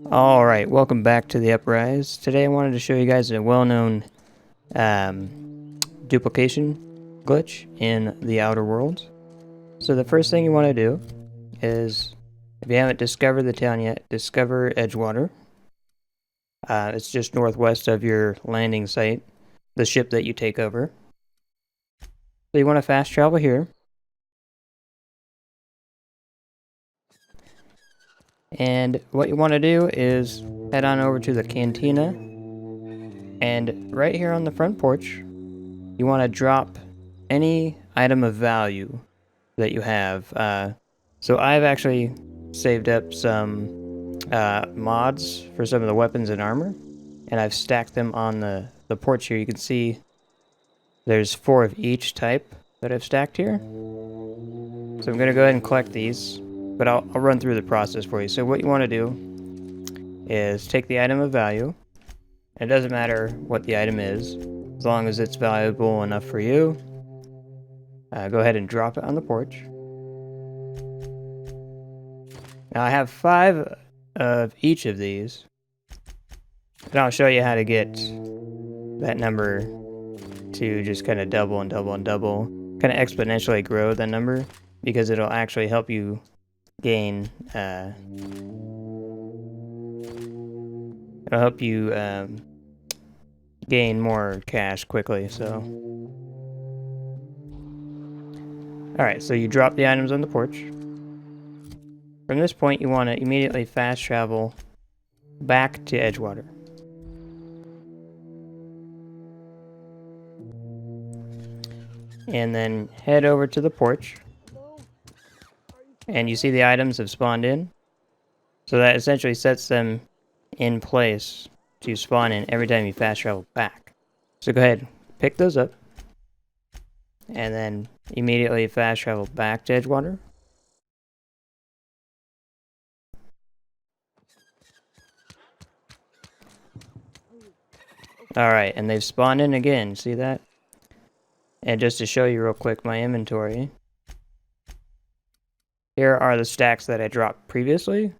Alright, welcome back to the Uprise. Today I wanted to show you guys a well-known duplication glitch in the Outer Worlds. So the first thing you want to do is, if you haven't discovered the town yet, discover Edgewater. It's just northwest of your landing site, the ship that you take over. So you want to fast travel here. And what you want to do is head on over to the cantina. And right here on the front porch, you want to drop any item of value that you have. So I've actually saved up some mods for some of the weapons and armor, and I've stacked them on the porch here. You can see there's 4 of each type that I've stacked here. So I'm going to go ahead and collect these, but I'll run through the process for you. So what you want to do is take the item of value. It doesn't matter what the item is, as long as it's valuable enough for you. Go ahead and drop it on the porch. Now I have 5 of each of these, and I'll show you how to get that number to just kind of double and double and double, kind of exponentially grow the number, because it'll actually help you gain, gain more cash quickly. So alright, so you drop the items on the porch. From this point, you want to immediately fast travel back to Edgewater. And then head over to the porch. And you see the items have spawned in. So that essentially sets them in place to spawn in every time you fast travel back. So go ahead, pick those up. And then immediately fast travel back to Edgewater. Alright, and they've spawned in again, see that? And just to show you real quick my inventory, here are the stacks that I dropped previously.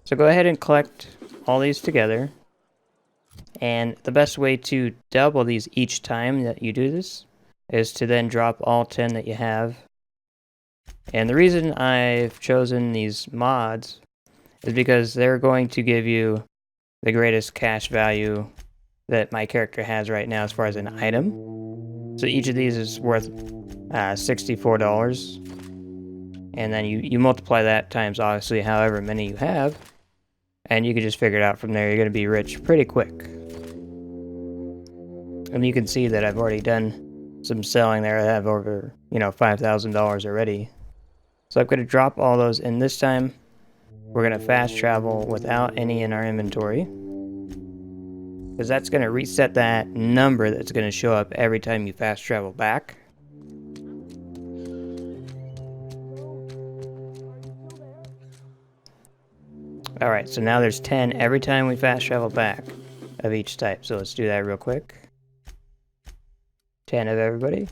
So go ahead and collect all these together. And the best way to double these each time that you do this is to then drop all 10 that you have. And the reason I've chosen these mods is because they're going to give you the greatest cash value that my character has right now as far as an item. So each of these is worth $64. And then you multiply that times obviously however many you have, and you can just figure it out from there. You're going to be rich pretty quick. And you can see that I've already done some selling there. I have over, $5,000 already. So I'm going to drop all those in this time. We're going to fast travel without any in our inventory, because that's going to reset that number that's going to show up every time you fast travel back. Alright, so now there's 10 every time we fast travel back of each type. So let's do that real quick. 10 of everybody.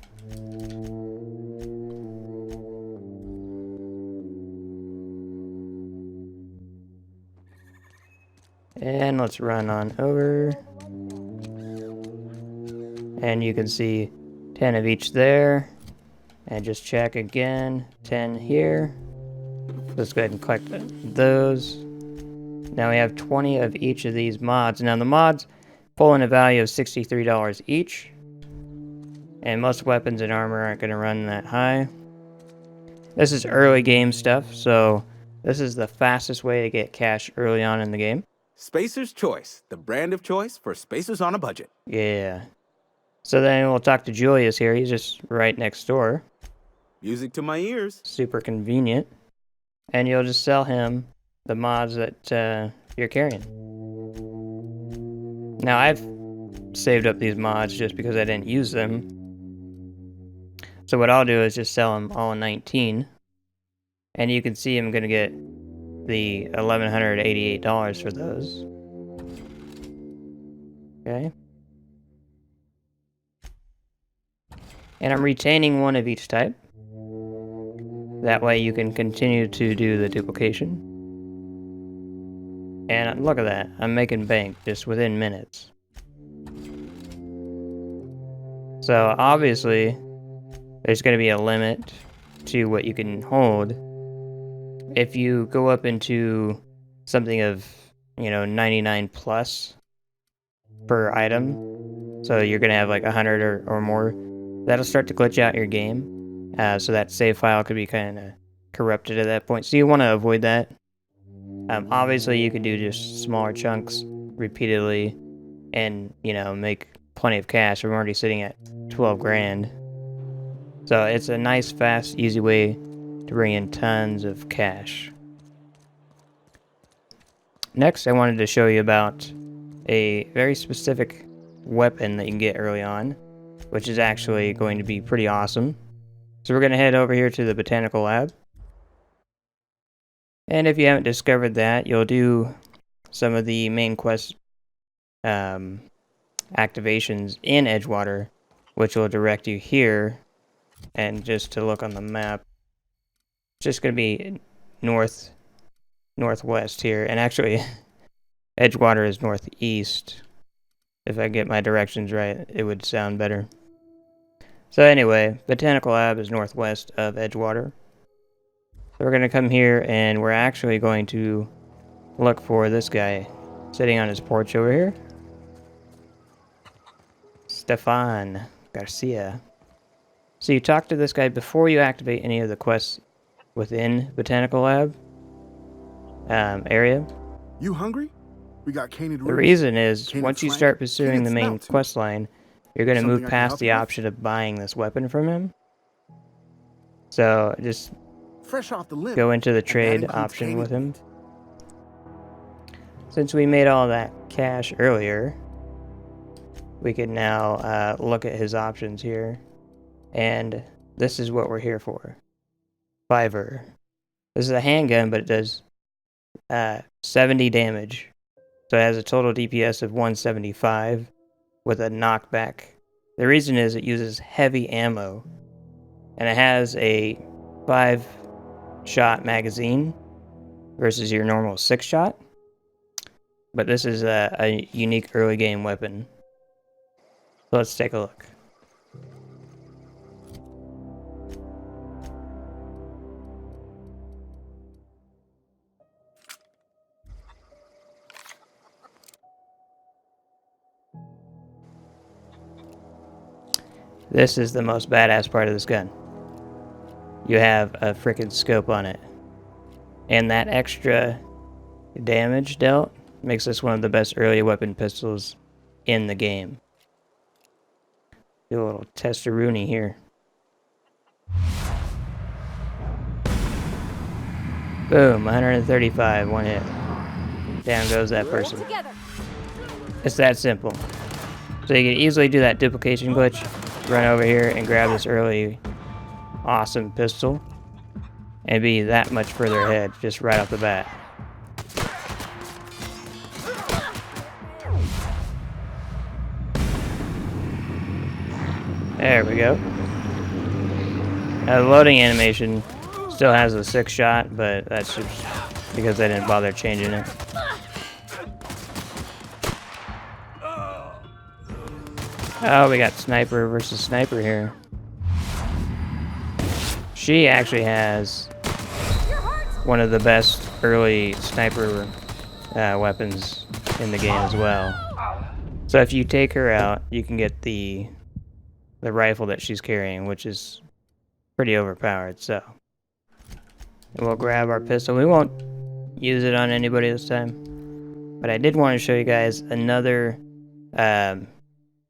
And let's run on over. And you can see 10 of each there. And just check again. 10 here. Let's go ahead and collect those. Now we have 20 of each of these mods. Now the mods pull in a value of $63 each. And most weapons and armor aren't going to run that high. This is early game stuff, so this is the fastest way to get cash early on in the game. Spacer's Choice, the brand of choice for spacers on a budget. Yeah. So then we'll talk to Julius here. He's just right next door. Music to my ears. Super convenient. And you'll just sell him the mods that you're carrying. Now I've saved up these mods just because I didn't use them. So what I'll do is just sell them all 19. And you can see I'm going to get the $1,188 for those. Okay. And I'm retaining 1 of each type. That way you can continue to do the duplication. And look at that, I'm making bank just within minutes. So obviously, there's going to be a limit to what you can hold. If you go up into something of, 99 plus per item, so you're going to have like 100 or more, that'll start to glitch out your game. So that save file could be kind of corrupted at that point. So you want to avoid that. Obviously, you can do just smaller chunks repeatedly and, make plenty of cash. I'm already sitting at 12 grand. So it's a nice, fast, easy way to bring in tons of cash. Next, I wanted to show you about a very specific weapon that you can get early on, which is actually going to be pretty awesome. So we're going to head over here to the Botanical Lab. And if you haven't discovered that, you'll do some of the main quest activations in Edgewater, which will direct you here. And just to look on the map, it's just going to be northwest here. And actually, Edgewater is northeast. If I get my directions right, it would sound better. So anyway, Botanical Lab is northwest of Edgewater. So we're going to come here, and we're actually going to look for this guy sitting on his porch over here. Stefan Garcia. So you talk to this guy before you activate any of the quests within Botanical Lab area. You hungry? We got canid The ribs, reason is, canid once you flank, start pursuing canid the main snout, too. quest line, you're going to Something move I can past help the you with? option of buying this weapon from him. So just Fresh off the limb. go into the and that trade includes option canid with him. meat. Since we made all that cash earlier, we can now look at his options here. And this is what we're here for. Fiver. This is a handgun, but it does 70 damage. So it has a total DPS of 175 with a knockback. The reason is it uses heavy ammo. And it has a 5-shot magazine versus your normal 6-shot. But this is a unique early game weapon. So let's take a look. This is the most badass part of this gun. You have a freaking scope on it. And that extra damage dealt makes this one of the best early weapon pistols in the game. Do a little testaroonie here. Boom, 135, one hit. Down goes that person. It's that simple. So you can easily do that duplication glitch, run over here and grab this early awesome pistol, and be that much further ahead just right off the bat. There we go. Now the loading animation still has a 6-shot, but that's just because I didn't bother changing it. Oh, we got sniper versus sniper here. She actually has one of the best early sniper weapons in the game as well. So if you take her out, you can get the rifle that she's carrying, which is pretty overpowered. So we'll grab our pistol. We won't use it on anybody this time, but I did want to show you guys another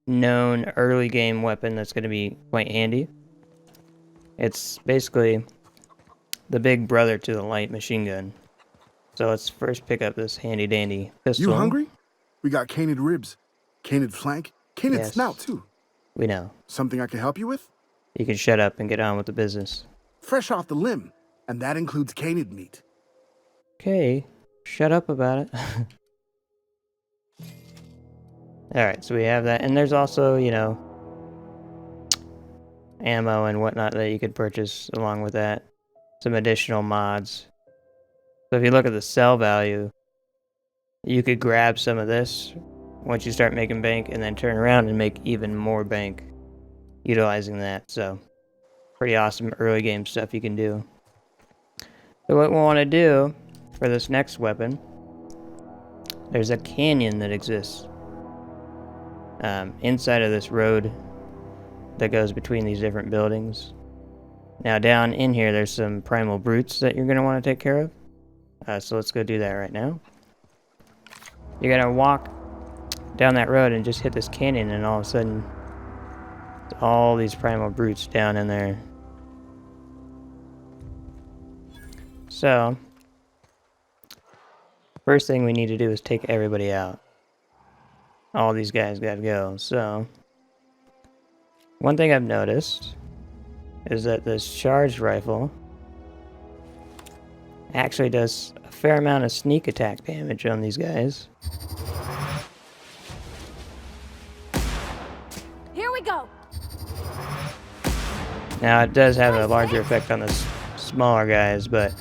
known early game weapon that's going to be quite handy. It's basically the big brother to the light machine gun. So let's first pick up this handy dandy pistol. You hungry? We got canid ribs, canid flank, canid Yes. snout too. We know. Something I can help you with? You can shut up and get on with the business. Fresh off the limb, and that includes canid meat. Okay, shut up about it. Alright, so we have that. And there's also, ammo and whatnot that you could purchase along with that. Some additional mods. So if you look at the sell value, you could grab some of this once you start making bank and then turn around and make even more bank utilizing that. So pretty awesome early game stuff you can do. So what we want to do for this next weapon, there's a canyon that exists inside of this road that goes between these different buildings. Now down in here there's some primal brutes that you're going to want to take care of. So let's go do that right now. You're going to walk down that road and just hit this canyon, and all of a sudden all these primal brutes down in there. So first thing we need to do is take everybody out. All these guys gotta go. So one thing I've noticed is that this charged rifle actually does a fair amount of sneak attack damage on these guys. Here we go. Now it does have a larger effect on the smaller guys, but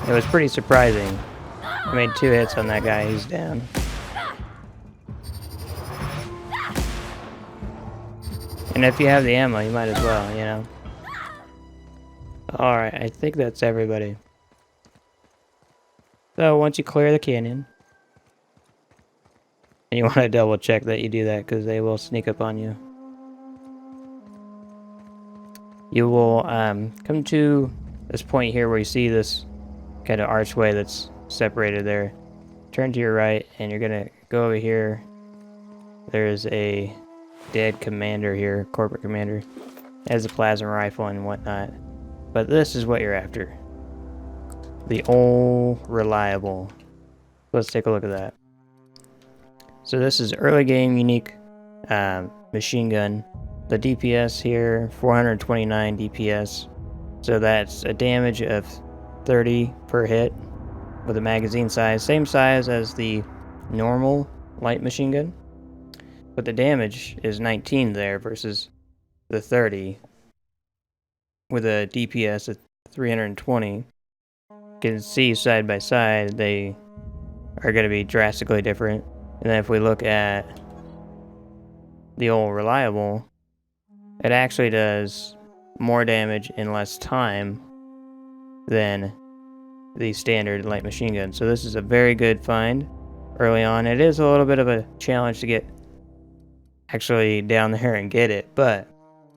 it was pretty surprising. I made 2 hits on that guy, he's down. And if you have the ammo, you might as well, you know. Alright, I think that's everybody. So once you clear the canyon, and you want to double check that you do that because they will sneak up on you. You will come to this point here where you see this kind of archway that's separated there. Turn to your right and you're gonna go over here. There's a dead commander here, corporate commander. Has a plasma rifle and whatnot. But this is what you're after. The old reliable. Let's take a look at that. So this is early game unique machine gun. The DPS here, 429 DPS. So that's a damage of 30 per hit with a magazine size. Same size as the normal light machine gun. But the damage is 19 there versus the 30. With a DPS of 320. You can see side by side they are going to be drastically different. And then if we look at the old reliable, it actually does more damage in less time than the standard light machine gun. So this is a very good find early on. It is a little bit of a challenge to get actually down there and get it, but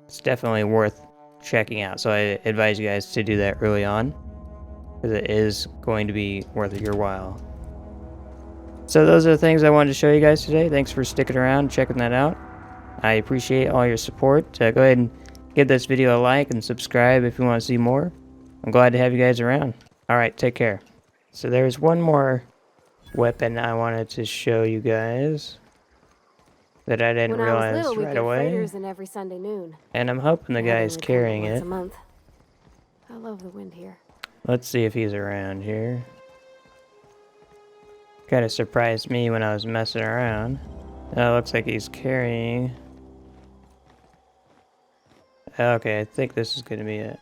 it's definitely worth checking out. So I advise you guys to do that early on because it is going to be worth your while. So those are the things I wanted to show you guys today. Thanks for sticking around, checking that out. I appreciate all your support. Go ahead and give this video a like and subscribe if you want to see more. I'm glad to have you guys around. Alright, take care. So there's one more weapon I wanted to show you guys that I didn't realize right away. Every Sunday noon. And I'm hoping the guy's carrying it. A month. I love the wind here. Let's see if he's around here. Kind of surprised me when I was messing around. Now it looks like he's carrying. Okay, I think this is going to be it.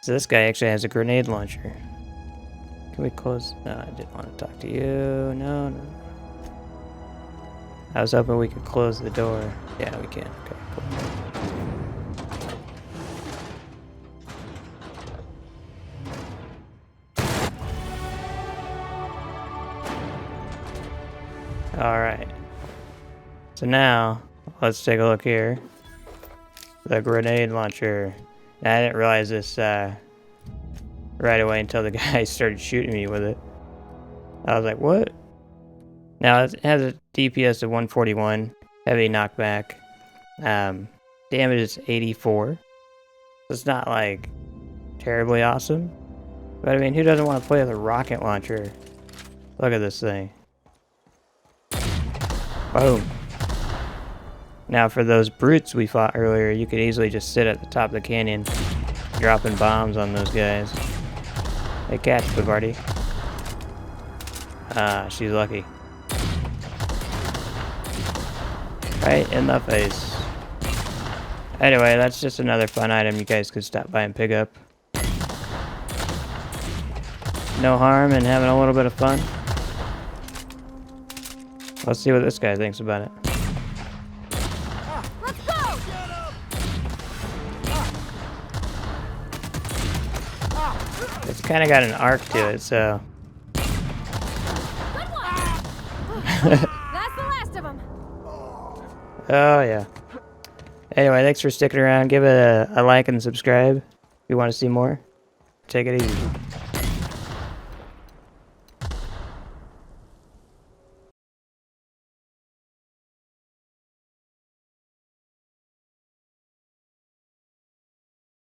So this guy actually has a grenade launcher. Can we close? No, I didn't want to talk to you. No. I was hoping we could close the door. Yeah, we can. Okay, cool. Alright. So now, let's take a look here. The grenade launcher. Now, I didn't realize this right away until the guy started shooting me with it. I was like, what? Now, it has a DPS of 141. Heavy knockback. Damage is 84. So it's not, like, terribly awesome. But, I mean, who doesn't want to play with a rocket launcher? Look at this thing. Boom. Now for those brutes we fought earlier, you could easily just sit at the top of the canyon, dropping bombs on those guys. Hey, catch, Bavardi. Ah, she's lucky. Right in the face. Anyway, that's just another fun item you guys could stop by and pick up. no harm in having a little bit of fun. Let's see what this guy thinks about it. Let's go! It's kind of got an arc to it, so... Good one! That's the last of them. Oh, yeah. Anyway, thanks for sticking around. Give it a like and subscribe if you want to see more. Take it easy.